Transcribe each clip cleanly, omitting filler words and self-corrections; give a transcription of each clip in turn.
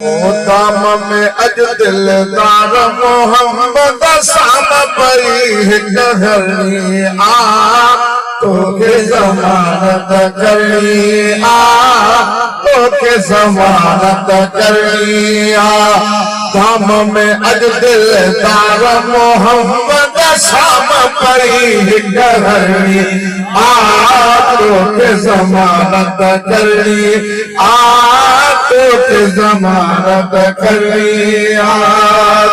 मोहताम में अज दिलदार मोहम्मद साम पई कहनी आ तोखे ज़मानत करनी आ तोखे ज़मानत करनी आ धाम में अज दिलदार मोहम्मद साम पई कहनी आ तोखे ज़मानत करनी आ तोखे ज़मानत करनी आ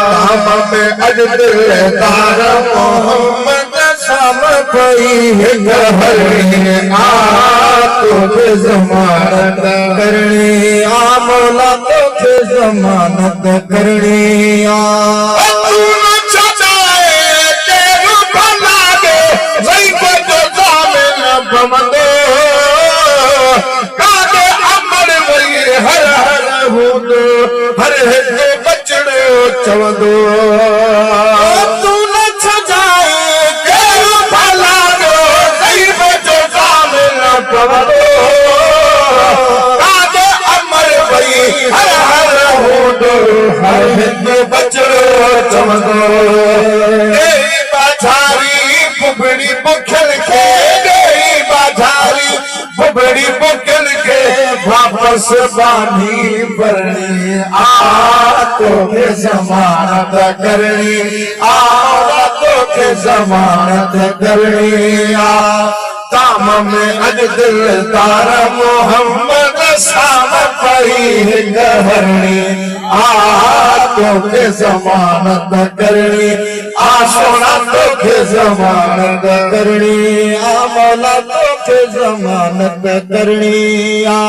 धाम में अज दिलदार मोहम्मद साम पई कहनी आ तोखे ज़मानत करनी आ मौला तोखे ज़मानत करनी आ हर हिक बचड़ो चवंदो तू न छजाए केरु भलाडो ग़रीब जो ज़ामिल पवंदो कादे अमर वई हर हर होंदो हर हिक बचड़ो चवंदो ए बाझारी बुबड़ी बुखल के ए बाझारी बुबड़ी बुखल के वापस बानी भरनी आ तोखे ज़मानत करनी आ तोखे ज़मानत करनी आ ताम में अज दिलदार मोहम्मद साम पई कहनी आ तोखे ज़मानत करनी आ सोना तोखे ज़मानत करनी आ मौला तोखे ज़मानत करनी आ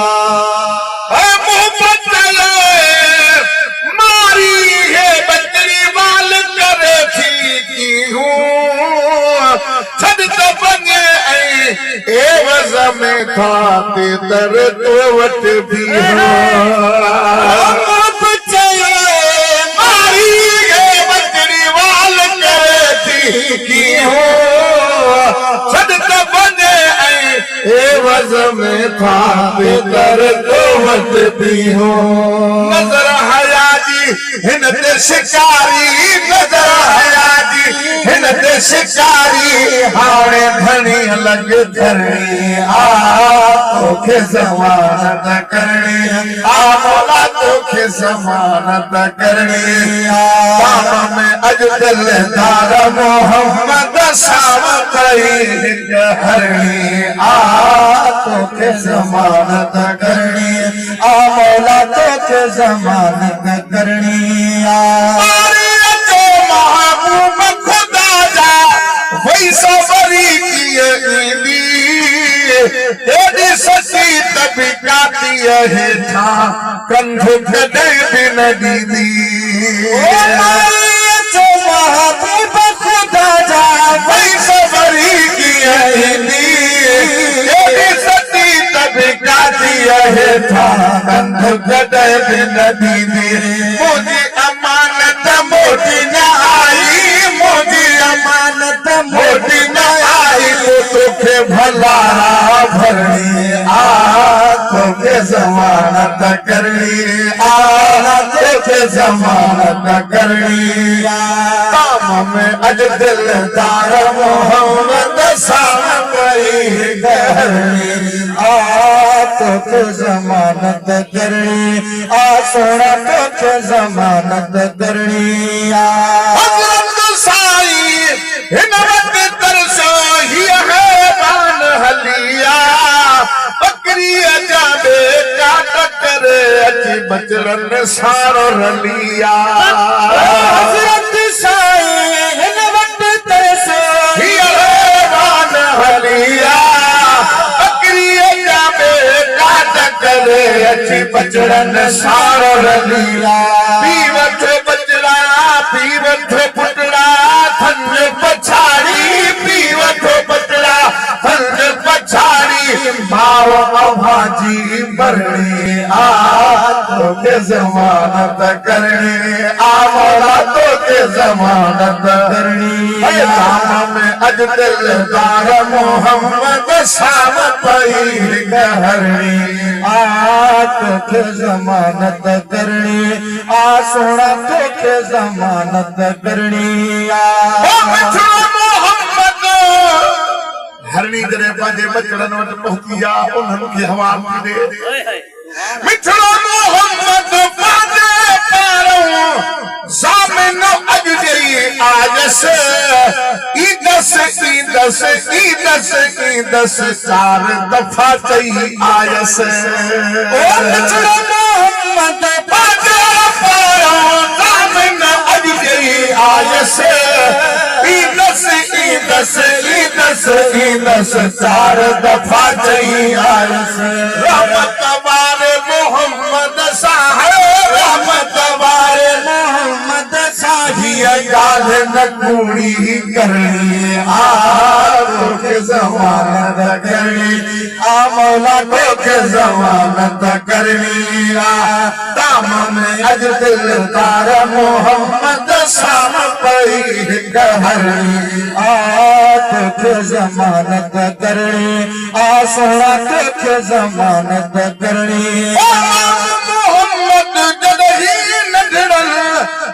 एवज़ में था ते दर तो वट भी मारी बचड़ी वाल करे थी की हो छद तो बने एवज़ में था ते दर तो वट भी हो नजर हया जी हिन ते शिकारी नजर हया जी हिन ते शिकारी हाणे धनी लग धरनी आ तोखे ज़मानत करनी आ मौला तोखे ज़मानत करनी आ ताम में अज दिलदार मोहम्मद साम पई कहनी आ तोखे ज़मानत करनी आ मौला तोखे ज़मानत करनी आ वही सबरी की तेरी ससी तभी काती है था कंध कदे भी न दीदी महबूब खुदा जा वही सबरी की तेरी ससी तभी काती है था कंध कदे भी न दीदी मुझे अमानत मोटी न आई मुझे अमानत मोटी न आई तो तोखे भला भरनी आ तोखे ज़मानत करनी आ तोखे ज़मानत करनी ताम में अज दिलदार मोहम्मद साम पई कहनी आ तोखे ज़मानत करनी आ सोना तोखे ज़मानत करनी आ हिन वक्त तरसो ही है बान हलिया बकरी जा बेटा टकरे अची बचरन सारो रलिया हज़रत साईं हिन वक्त तरसो ही है बान हलिया बकरी जा बेटा टकरे अची बचरन सारो रलिया पी वठो बचड़ा पी वठो पुटड़ा थन पछाड़ी पी वठो बचड़ा थन पछाड़ी भाव भाजी भरणी आ तो के जमानत करनी आ मौला तो के जमानत करनी दाम में अज दिलदार मोहम्मद शाम पई गहरनी आ तो के जमानत करनी आ सोना तो के जमानत करनी आ हरणी जरे पंहिंजे बचड़नि वटि पहुची आ उन्हनि खे हवाले ॾे मिठड़ा मोहम्मद पंहिंजे पारों ज़ामिन अॼु ॾेई आयस ईदस ईदस ईदस ईदस 4 दफ़ा चई आयस ओ मिठड़ा मोहम्मद पंहिंजे पारों ज़ामिन अॼु ॾेई आयस ईदस ईदस ईदस ईदस 4 दफ़ा चई आयस रहमत वारे मोहम्मद साहिब रहमत वारे मोहम्मद साहिब ॻाल्हि न कूड़ी करणी आ तोखे ज़मानत करणी आ मौला तोखे ज़मानत करणी आ दाम में अॼु दिलदार मोहम्मद शाम पई गहरणी आ तोखे ज़मानत करणी आ सोना तोखे ज़मानत करणी मोहम्मद जॾहिं नंढड़न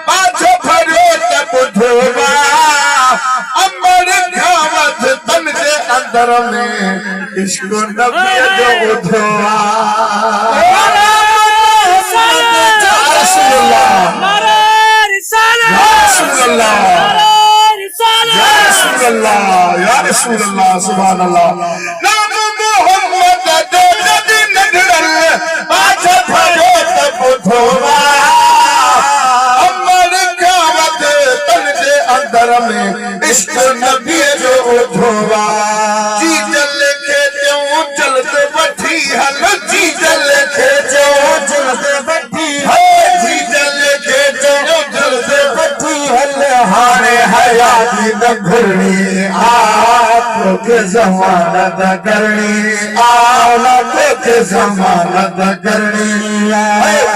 पाछो फरियो त ॿुधोवा अमर खावत तन जे अंदर में इश्क नबीअ जो ॿुधोवा या रसूल अल्लाह सुभान अल्लाह नाम मोहम्मद जो जॾहिं नंढड़न पाछो फरियो त ॿुधोवा अमर खावत तन जे अंदर में इश्क नबीअ जो ॿुधोवा जी जल खे ॾियूं जल्द वठी हल जी जल खे ॾियूं जल्द वठी जी जल खे ॾियूं जल्द वठी हल हाणे हयाती न घुरणी आ तोखे ज़मानत करणी आ तोखे ज़मानत करणी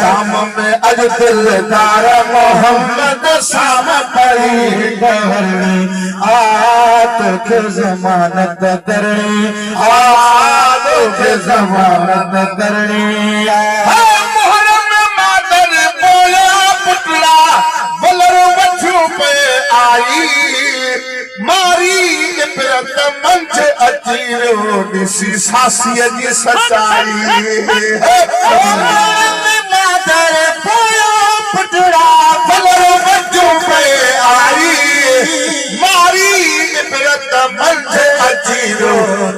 दाम में अॼु दिलदार मोहम्मद शाम पई गहरणी आ तोखे ज़मानत करणी आ तोखे ज़मानत करणी मुहर्रम मादर बोया पुतला बलर वठियूं पे आई मारी इबरत मंझ अची वियो ॾिसी सासीअ जी सचाई मादर पोयो पुटड़ा बलर वठियूं पे आई मारी इबरत मंझ अची वियो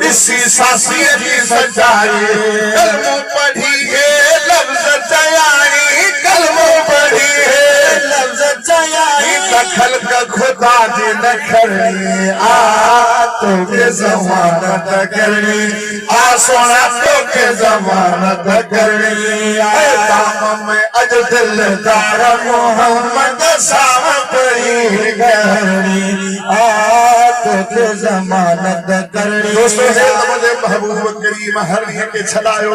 ॾिसी सासीअ जी सचाई कलमो पढ़ी है लफ्ज़ चयाई कलमो पढ़ी है लफ्ज़ चयाई दखल का खुदा जी न करणी आ तोखे ज़मानत करणी आ सोना तोखे ज़मानत करणी दाम में अॼु दिलदार मोहम्मद शाम पई गहरणी आ तोखे ज़मानत करणी दोस्तों हे मुंहिंजे महबूब करीम हरणी खे छॾायो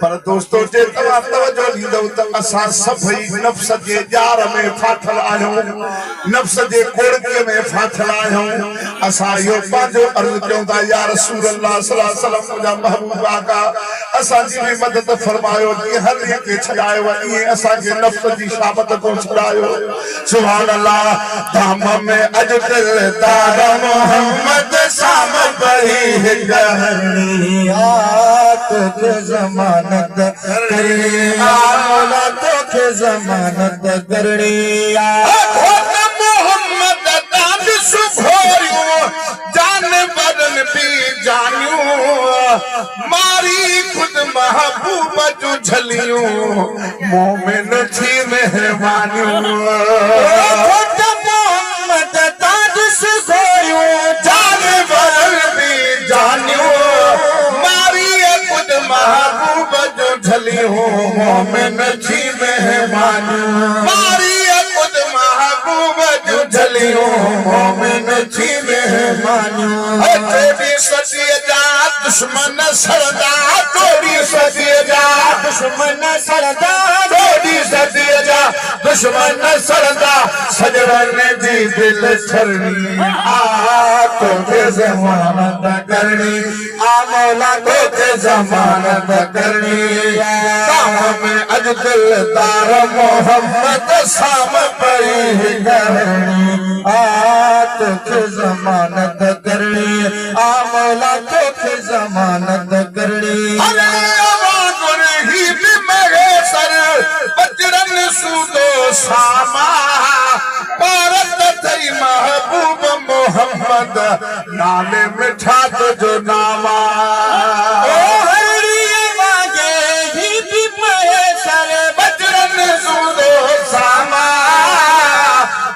पर दोस्तों जे तव्हां तवजो ॾींदव त असां सभई नफ़्स जे ॼार में फाथल आहियूं नफ़्स जे कोड़कीअ में फाथल आहियूं असां इहो पंहिंजो अर्ज़ु कयूं था या रसूल अल्लाह सल्लल्लाहु अलैहि वसल्लम मुंहिंजा महबूब आका असांजी बि मदद फरमायो जीअं हर खे छॾायो ईअं असांखे नफ़्स जी शाबत को छॾायो सुभान अल्लाह दाम में अॼु दिलदार मोहम्मद शाम पई गहरणी आ तोखे ज़मानत करणी आ मौला तोखे ज़मानत करणी आ मोहम्मद दाद सुभोरियो जानवरन भी जानियो मारी खुद महबूब जो झलियो मोमिन थी मेहरबानियो मोहम्मद दाद सुभोरियो जानवरन भी जानियो मारी खुद महबूब जो झलियो मोमिन थी मेहरबानियो मारी खुद महबूब जो झलियो मोमिन थी मेहरबानियो चोरी सदी जा दुश्मन सरदा चोरी सदी जा दुश्मन सड़दा थोड़ी सदी जा दुश्मन सड़दा सजड़न जी दिल छरनी आ तोखे जमानत करनी आ मौला तोखे जमानत करनी काम में अज दिलदार मोहम्मद साम पई करनी आ तोखे जमानत करनी आ मौला तोखे जमानत करनी ही भी मगे सर बजरन सूदो सामा भारत थई महबूब मोहम्मद नाले मिठा तुझो नामा ओ हरिए वागे ही भी मगे सर बजरन सूदो सामा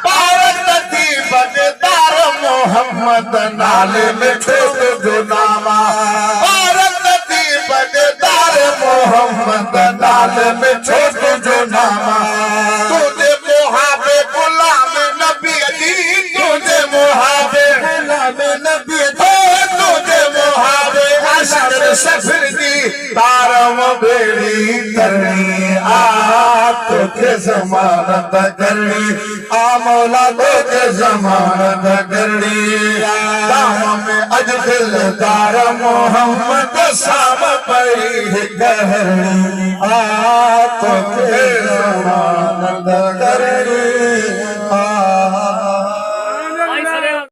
भारत थी बजदार मोहम्मद नाले मिठो तुझो नामा भारत थी बजदार मोहम्मद नाल में छोट जो नामा तुझे मुहाबे गुलाम नबी अली तुझे मुहाबे गुलाम नबी तुझे मुहाबे अशर सफर दी तारम बेड़ी करनी आ तोखे जमानत करनी आ मौला तोखे जमानत करनी दाम में अज दिलदार मोहम्मद साम पई करनी आ तोखे जमानत